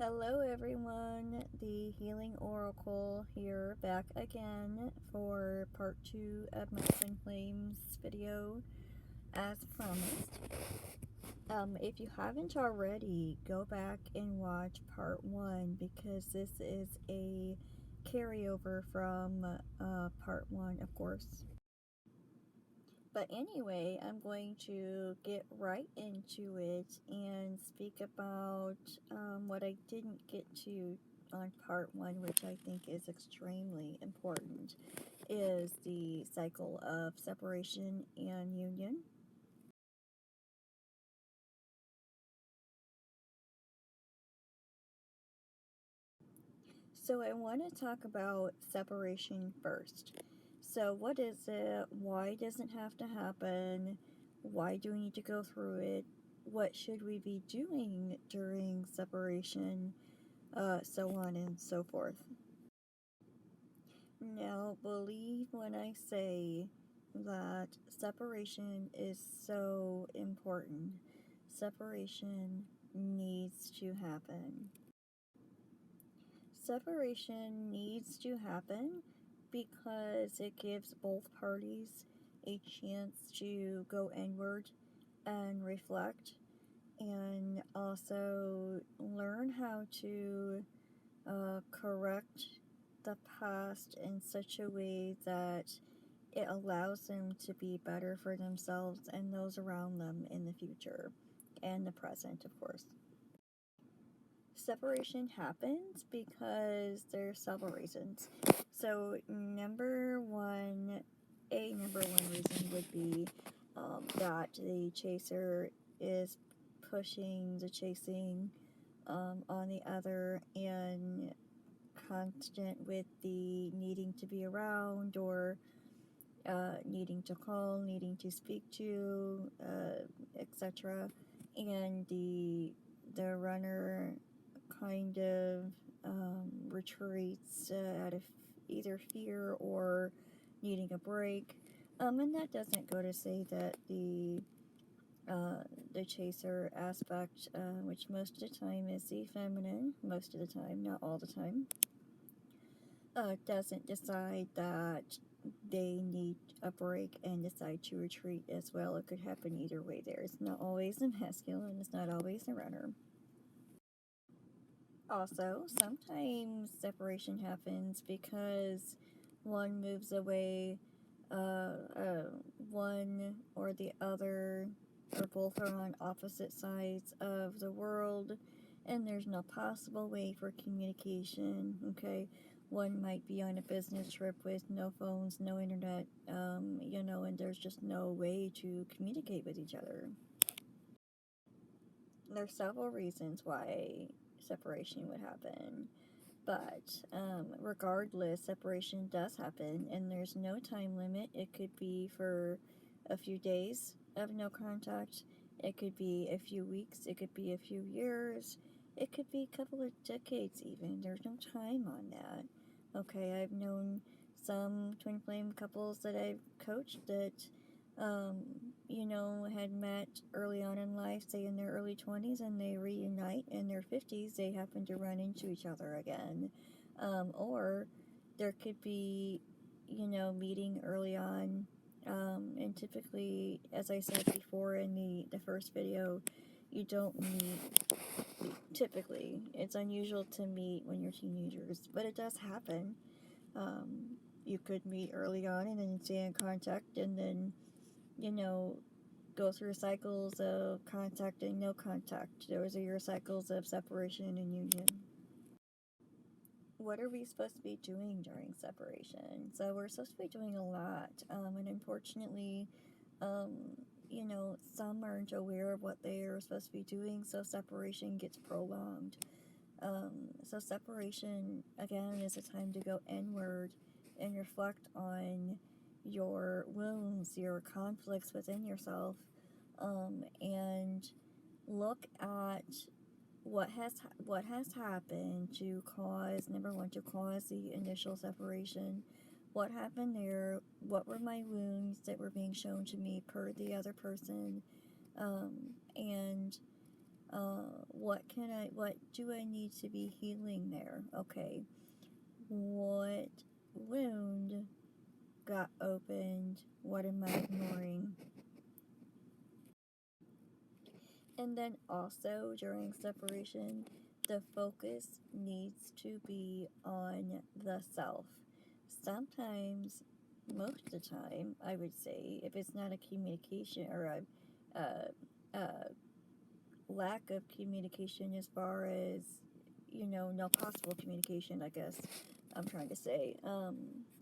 Hello everyone, the Healing Oracle here, back again for part 2 of my Twin Flames video, as promised. If you haven't already, go back and watch part 1, because this is a carryover from part 1, of course. But anyway, I'm going to get right into it and speak about what I didn't get to on part 1, which I think is extremely important, is the cycle of separation and union. So I want to talk about separation first. So what is it? Why does it have to happen? Why do we need to go through it? What should we be doing during separation? So on and so forth. Now, believe when I say that separation is so important. Separation needs to happen. Separation needs to happen because it gives both parties a chance to go inward and reflect, and also learn how to correct the past in such a way that it allows them to be better for themselves and those around them in the future and the present, of course. Separation happens because there's several reasons. So number one reason would be that the chaser is pushing the chasing on the other, and constant with the needing to be around, or needing to call, needing to speak to, etc. And the runner kind of retreats out of either fear or needing a break. And that doesn't go to say that the chaser aspect, which most of the time is the feminine, most of the time, not all the time, doesn't decide that they need a break and decide to retreat as well. It could happen either way there. It's not always the masculine, it's not always the runner. Also, sometimes separation happens because one moves away, one or the other, or both are on opposite sides of the world, and there's no possible way for communication, okay? One might be on a business trip with no phones, no internet, and there's just no way to communicate with each other. There's several reasons why separation would happen, but regardless, separation does happen, and there's no time limit. It could be for a few days of no contact, it could be a few weeks, it could be a few years, it could be a couple of decades even. There's no time on that. Okay, I've known some twin flame couples that I've coached that had met early on in life, say in their early 20s, and they reunite in their 50s. They happen to run into each other again. Or there could be, meeting early on. And typically, as I said before in the first video, you don't meet, typically. It's unusual to meet when you're teenagers, but it does happen. You could meet early on and then stay in contact, and then go through cycles of contact and no contact. Those are your cycles of separation and union. What are we supposed to be doing during separation? So we're supposed to be doing a lot, and unfortunately, some aren't aware of what they are supposed to be doing, so separation gets prolonged. So separation, again, is a time to go inward and reflect on your wounds, your conflicts within yourself, and look at what has happened to cause, number one, to cause the initial separation. What happened there? What were my wounds that were being shown to me per the other person? And What do I need to be healing there? Okay, what wound got opened? What am I ignoring? And then also during separation, the focus needs to be on the self. Sometimes, most of the time, I would say, if it's not a communication or a lack of communication as far as, no possible communication, I guess I'm trying to say,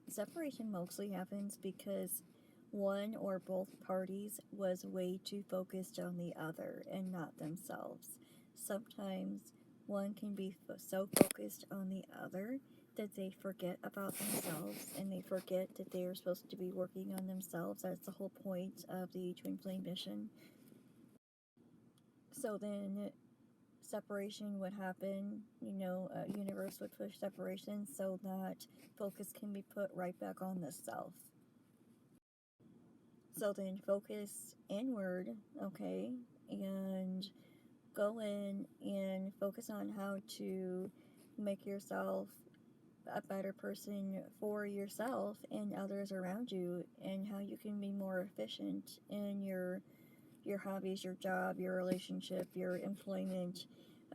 separation mostly happens because one or both parties was way too focused on the other and not themselves. Sometimes one can be so focused on the other that they forget about themselves and they forget that they are supposed to be working on themselves. That's the whole point of the twin flame mission. So then separation would happen, universe would push separation so that focus can be put right back on the self. So then focus inward, okay, and go in and focus on how to make yourself a better person for yourself and others around you, and how you can be more efficient in your hobbies, your job, your relationship, your employment,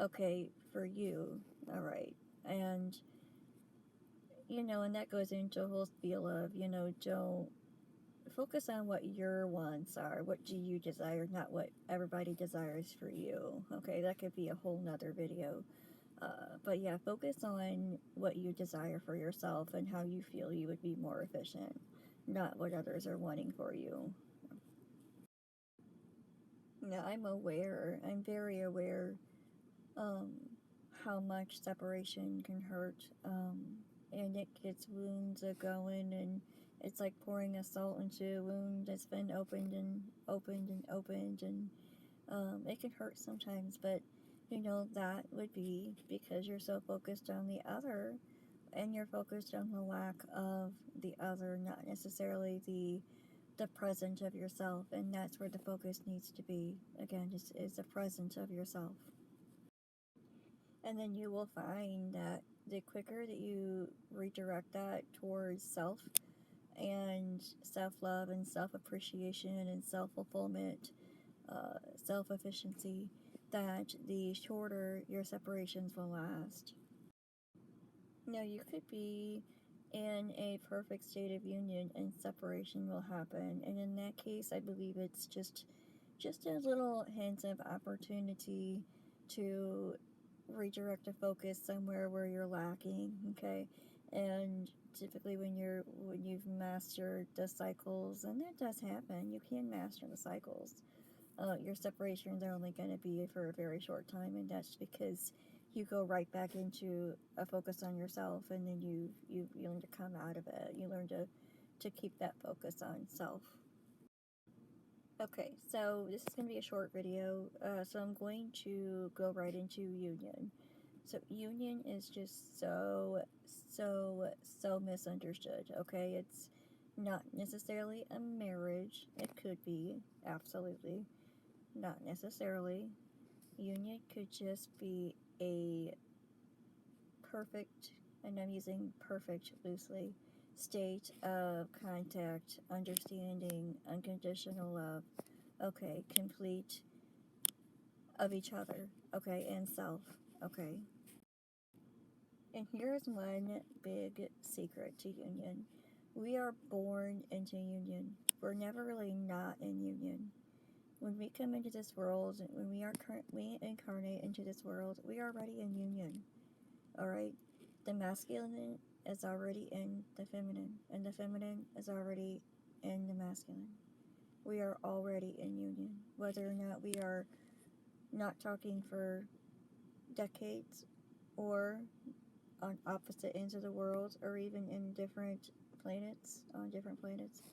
okay, for you, all right. And and that goes into a whole spiel of, don't focus on what your wants are. What do you desire, not what everybody desires for you. Okay, that could be a whole nother video. But yeah, focus on what you desire for yourself and how you feel you would be more efficient, not what others are wanting for you. Yeah, I'm very aware how much separation can hurt, and it gets wounds a going, and it's like pouring a salt into a wound that's been opened and opened and opened, and it can hurt sometimes, but that would be because you're so focused on the other, and you're focused on the lack of the other, not necessarily the present of yourself. And that's where the focus needs to be, again, is the present of yourself. And then you will find that the quicker that you redirect that towards self and self-love and self-appreciation and self-fulfillment, self-efficiency, that the shorter your separations will last. Now, you could be in a perfect state of union and separation will happen, and in that case I believe it's just a little hint of opportunity to redirect a focus somewhere where you're lacking, okay? And typically when you've mastered the cycles, and that does happen, you can master the cycles, your separations are only going to be for a very short time, and that's because you go right back into a focus on yourself, and then you learn to come out of it. You learn to keep that focus on self. Okay, so this is going to be a short video, so I'm going to go right into union. So union is just so misunderstood, okay? It's not necessarily a marriage. It could be, absolutely. Not necessarily. Union could just be a perfect, and I'm using perfect loosely, state of contact, understanding, unconditional love, okay, complete of each other, okay, and self, okay. And here's one big secret to union. We are born into union. We're never really not in union. When we come into this world, when we incarnate into this world, we are already in union. Alright? The masculine is already in the feminine, and the feminine is already in the masculine. We are already in union. Whether or not we are not talking for decades, or on opposite ends of the world, or even in different planets, on different planets,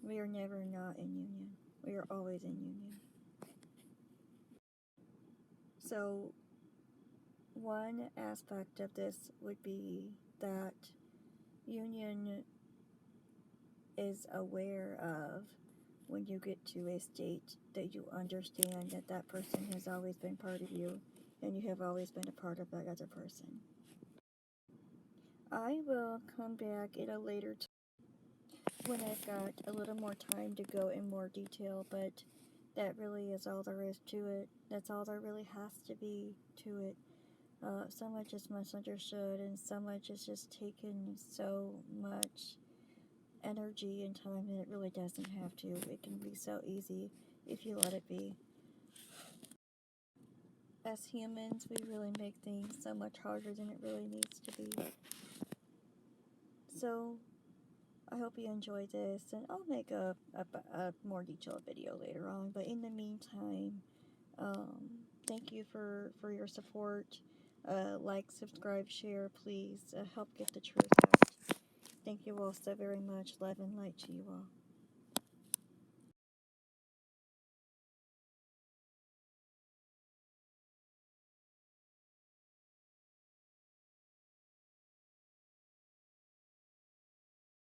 we are never not in union. We are always in union. So, one aspect of this would be that union is aware of when you get to a state that you understand that that person has always been part of you and you have always been a part of that other person. I will come back at a later time when I've got a little more time to go in more detail, but that really is all there is to it. That's all there really has to be to it. So much is misunderstood, and so much is just taken so much energy and time that it really doesn't have to. It can be so easy if you let it be. As humans, we really make things so much harder than it really needs to be. So, I hope you enjoyed this, and I'll make a more detailed video later on. But in the meantime, thank you for your support. Like, subscribe, share, please. Help get the truth out. Thank you all so very much. Love and light to you all.